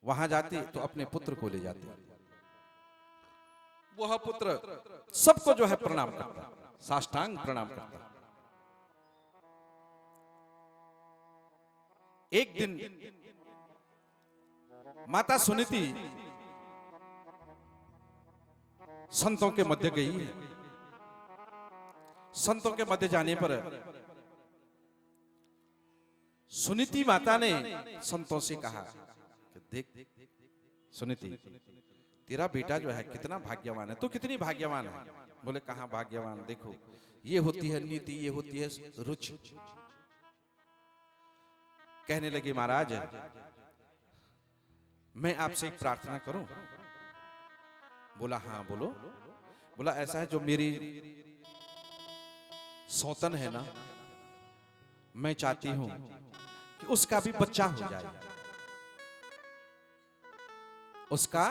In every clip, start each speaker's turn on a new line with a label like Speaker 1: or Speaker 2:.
Speaker 1: वहां जाती तो अपने पुत्र को ले जाती। वह पुत्र सबको जो है प्रणाम करता, साष्टांग प्रणाम करता। एक दिन माता सुनीति संतों के मध्य गई है। संतों के मध्य जाने पर सुनीति माता ने संतों से कहा कि देख सुनीति, तेरा बेटा जो है कितना भाग्यवान है, तू कितनी भाग्यवान है। बोले कहां भाग्यवान, देखो ये होती है नीति, ये होती है रुचि। कहने लगी महाराज मैं आपसे एक प्रार्थना करूं। बोला हाँ बोलो। बोला ऐसा है, जो मेरी सौतन है ना, मैं चाहती हूं कि उसका भी बच्चा हो जाए, उसका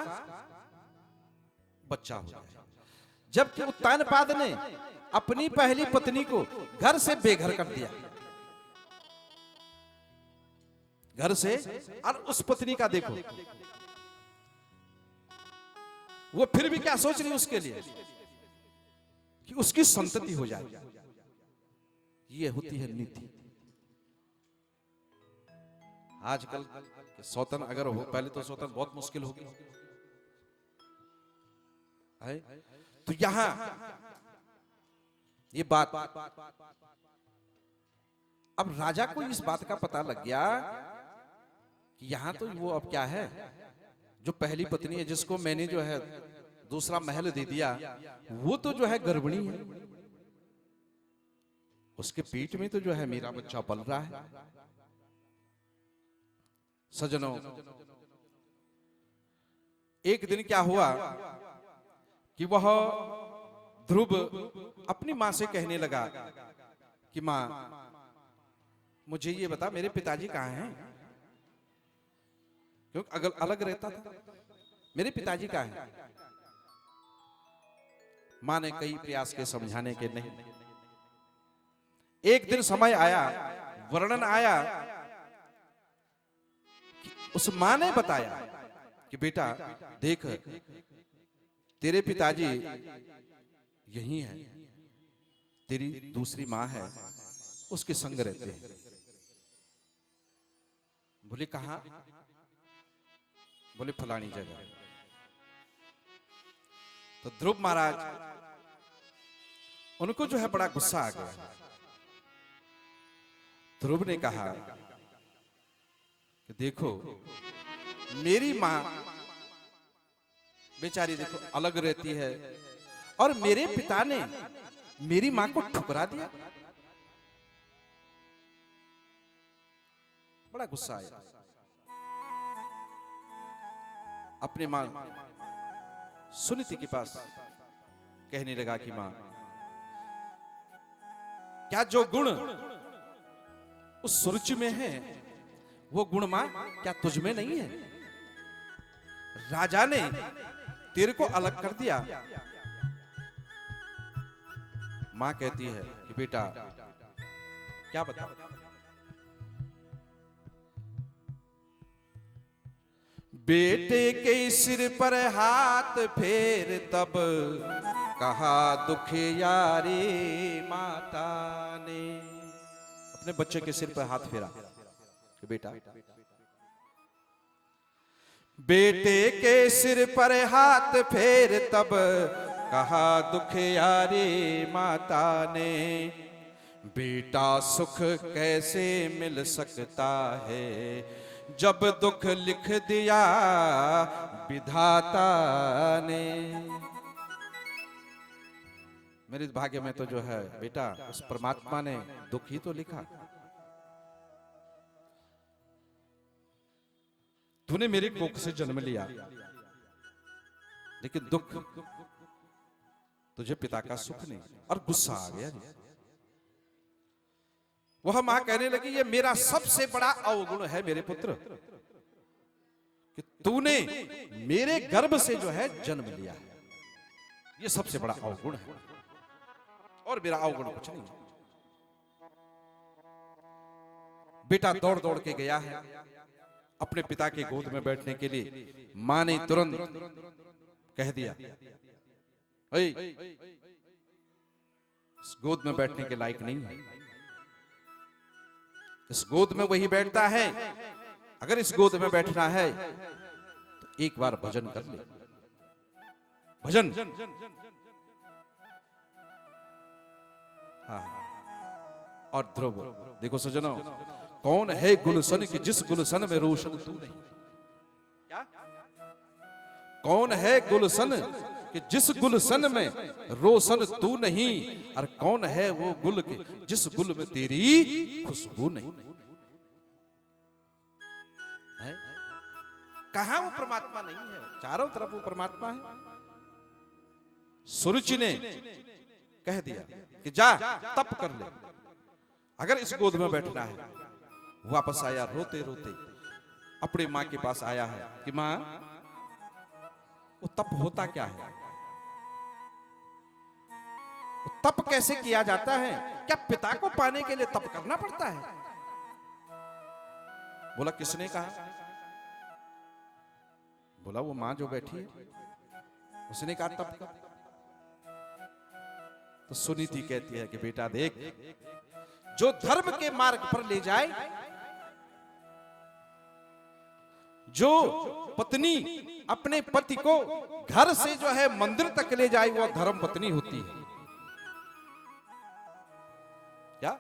Speaker 1: बच्चा हो जाए। जबकि उत्तानपाद ने अपनी पहली पत्नी को घर से बेघर कर दिया, घर से। और उस पत्नी का देखो, वो फिर भी क्या सोच रही उसके लिए कि उसकी संतति हो जाए। ये होती है नीति। आजकल सौतन अगर हो, पहले तो सौतन बहुत मुश्किल होगी है। तो यहां ये बात, अब राजा को इस बात का पता लग गया कि यहां तो वो अब क्या है, जो पहली पत्नी है जिसको मैंने जो है दूसरा महल दे दिया, वो तो जो है गर्भिणी है, उसके पेट में तो जो है मेरा बच्चा पल रहा है। सजनों, एक दिन क्या हुआ कि वह ध्रुव अपनी मां से कहने लगा कि मां मुझे ये बता मेरे पिताजी कहाँ हैं, क्योंकि अगर अलग रहता था, मेरे पिताजी कहाँ हैं। मां ने कई प्रयास के समझाने के, नहीं। एक दिन समय आया, वर्णन आया कि उस मां ने बताया कि बेटा देख, तेरे पिताजी यही हैं, तेरी दूसरी मां है उसके संग रहते हैं। बोले कहां? बोले फलानी जगह। तो ध्रुव महाराज, उनको जो है बड़ा गुस्सा आ गया। ध्रुव ने कहा कि देखो मेरी मां बेचारी देखो अलग रहती है, और मेरे पिता ने मेरी मां को ठुकरा दिया। बड़ा गुस्सा आया। अपने मां सुनीति के पास कहने लगा कि मां, क्या जो गुण उस सुरुचि में है वो गुण मां क्या तुझ में नहीं है? राजा ने तेरे को अलग कर दिया। मां कहती है कि बेटा क्या बता, बेटे के सिर पर हाथ फेर तब कहा दुख यारी माता ने। अपने बच्चे के सिर पर हाथ फेरा कि बेटा, बेटे के सिर पर हाथ फेर तब कहा दुख यारी माता ने। बेटा सुख कैसे मिल सकता है जब दुख लिख दिया विधाता ने। मेरे भाग्य में तो जो है बेटा उस परमात्मा ने दुख ही तो लिखा। तूने मेरी कोख से जन्म लिया, लेकिन दुख तुझे पिता का सुख नहीं। और गुस्सा आ गया। वह मां कहने लगी ये मेरा सबसे बड़ा अवगुण है मेरे पुत्र, कि तूने मेरे गर्भ से जो है जन्म लिया है, ये सबसे बड़ा अवगुण है, और मेरा अवगुण कुछ नहीं। बेटा दौड़ दौड़ के गया है, अपने पिता के गोद में बैठने के लिए मां ने तुरंत कह दिया, "ओए, इस गोद में बैठने के लायक नहीं है। इस गोद में वही बैठता है, अगर इस गोद में बैठना है तो एक बार भजन कर ले, भजन।" हाँ, और ध्रुव, देखो सजनों, कौन है गुलशन कि जिस गुलशन में रोशन तू नहीं? क्या? कौन है गुलशन कि जिस गुलशन में रोशन तू नहीं, और कौन है वो गुल के जिस गुल में तेरी खुशबू नहीं? है? कहां वो परमात्मा नहीं है? चारों तरफ वो परमात्मा है। सुरुचि ने कह दिया कि जा तप कर ले, अगर इस गोद में बैठना है। वापस आया रोते रोते, अपनी मां के पास आया है कि मां, वो तप होता क्या है? वो तप कैसे किया जाता है? क्या पिता को पाने के लिए तप करना पड़ता है? बोला किसने कहा? बोला वो मां जो बैठी है, उसने कहा तप कर। तो सुनीति कहती है कि बेटा देख, जो धर्म के मार्ग पर ले जाए, जो पत्नी अपने पति को घर से जो है मंदिर तक ले जाए, वो धर्म पत्नी होती है। क्या?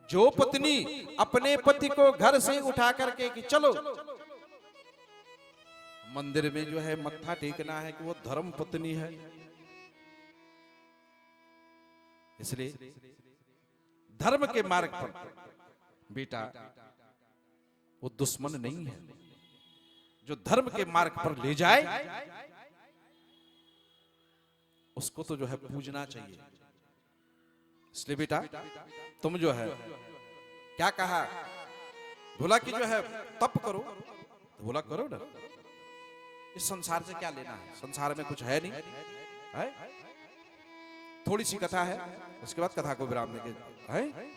Speaker 1: जो पत्नी अपने पति को घर से उठा करके कि चलो मंदिर में जो है मत्था टेकना है, कि वो धर्म पत्नी है। इसलिए धर्म के मार्ग पर बेटा वो दुश्मन नहीं है। जो धर्म के मार्ग पर ले जाए उसको तो जो है पूजना चाहिए। इसलिए बेटा तुम जो है क्या कहा? बोला कि जो है तप करो। तो बोला करो ना, इस संसार से क्या लेना है? संसार में कुछ है नहीं है? थोड़ी सी कथा है, उसके बाद कथा को विराम देंगे। है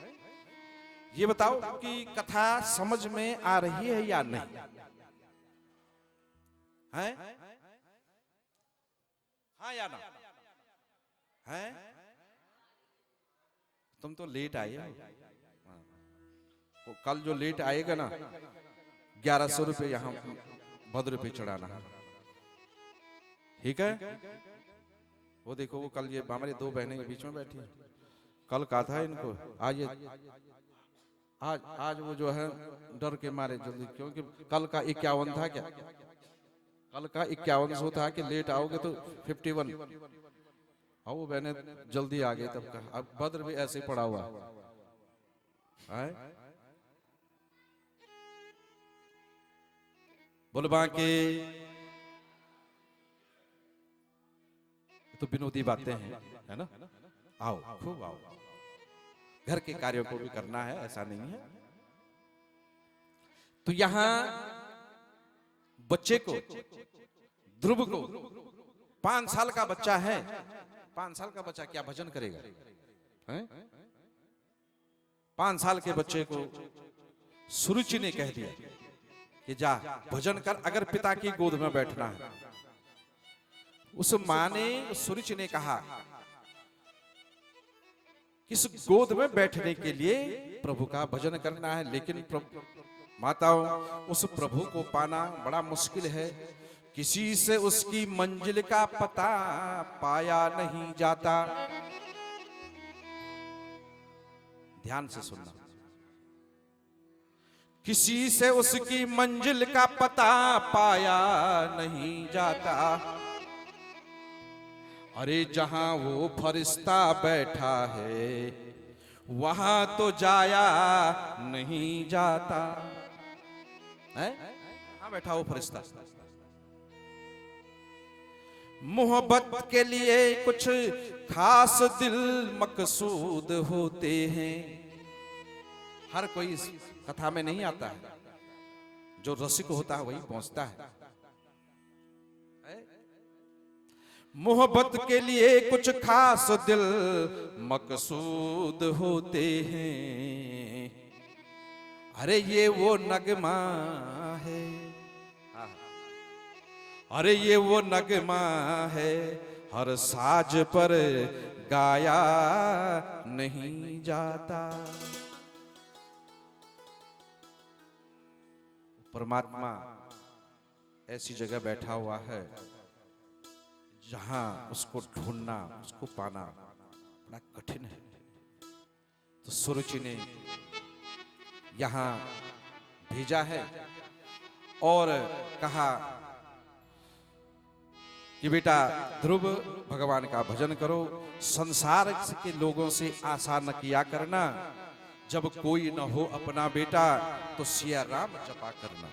Speaker 1: ये बताओ कि कथा समझ में आ रही है या नहीं? है? हाँ या ना? है? तुम तो लेट आए हो। तो कल जो लेट आएगा ना, 1100 रुपये यहाँ भद्र पे चढ़ाना है, ठीक है? वो देखो, वो कल ये हमारी दो बहनें के बीच में बैठी है। कल कहा था इनको आज वो जो है डर के मारे जल्दी, क्योंकि कल का 51 था। क्या कल का 51 था कि लेट आओगे तो 51। हाँ, वो बहने जल्दी आ गए तब का। अब भद्र भी ऐसे ही पड़ा हुआ है। बोलबा के तो विनोदी बातें हैं, है ना? आओ, खूब आओ। घर के कार्यों को भी करना है, ऐसा नहीं है। तो यहां बच्चे को, ध्रुव को, 5 साल का बच्चा है। 5 साल का बच्चा क्या भजन करेगा? 5 साल के बच्चे को सुरुचि ने कह दिया कि जा भजन कर, अगर पिता की गोद में बैठना है। उस मां ने, सुरुचि ने कहा, इस गोद में बैठने के लिए प्रभु का भजन करना है, लेकिन माताओं, उस प्रभु को पाना बड़ा मुश्किल है। किसी से उसकी मंजिल का पता पाया नहीं जाता। ध्यान से सुनना। किसी से उसकी मंजिल का पता पाया नहीं जाता। अरे जहां वो फरिश्ता बैठा है वहां तो जाया नहीं जाता है? कहां बैठा वो फरिश्ता? मोहब्बत के लिए कुछ खास दिल मकसूद होते हैं। हर कोई इस कथा में नहीं आता है, जो रसिक होता है वही पहुंचता है। मोहब्बत के लिए कुछ खास दिल मकसूद होते हैं। अरे ये वो नगमा है, अरे ये वो नगमा है, हर साज पर गाया नहीं जाता। परमात्मा ऐसी जगह बैठा हुआ है जहां उसको ढूंढना, उसको पाना बड़ा कठिन है। तो सूरज जी ने यहां भेजा है और कहा कि बेटा ध्रुव, भगवान का भजन करो, संसार के लोगों से आशा न किया करना, जब कोई न हो अपना बेटा तो सिया राम जपा करना।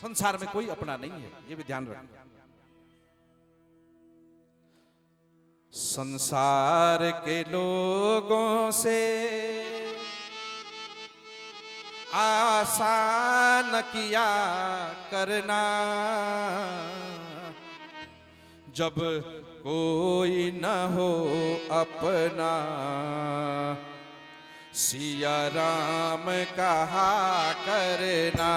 Speaker 1: संसार में कोई अपना नहीं है, ये भी ध्यान रखना। संसार के लोगों से आशा न किया करना, जब कोई न हो अपना सिया राम कहा करना।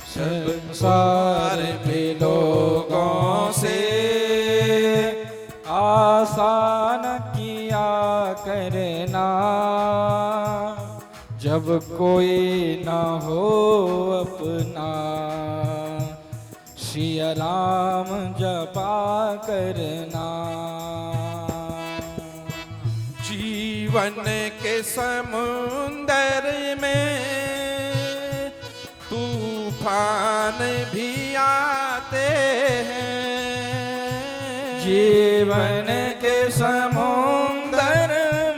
Speaker 2: संसार के लोगों से आशा न किया करना, जब कोई न हो अपना सिया राम जपा करना।
Speaker 1: जीवन के समुंदर में तूफान भी आते हैं,
Speaker 2: जीवन के समुंदर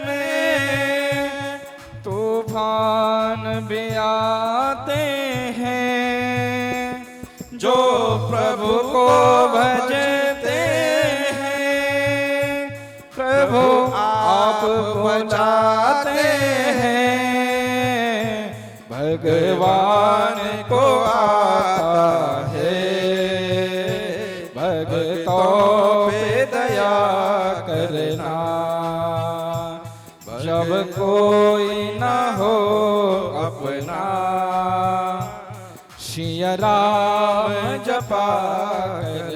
Speaker 2: में तूफान भी आते हैं, जो प्रभु को भजते हैं प्रभु आप बचाते हैं। भगवान को आता है भक्तों पे दया करना, जब कोई न हो अपना सिया राम जपा करना।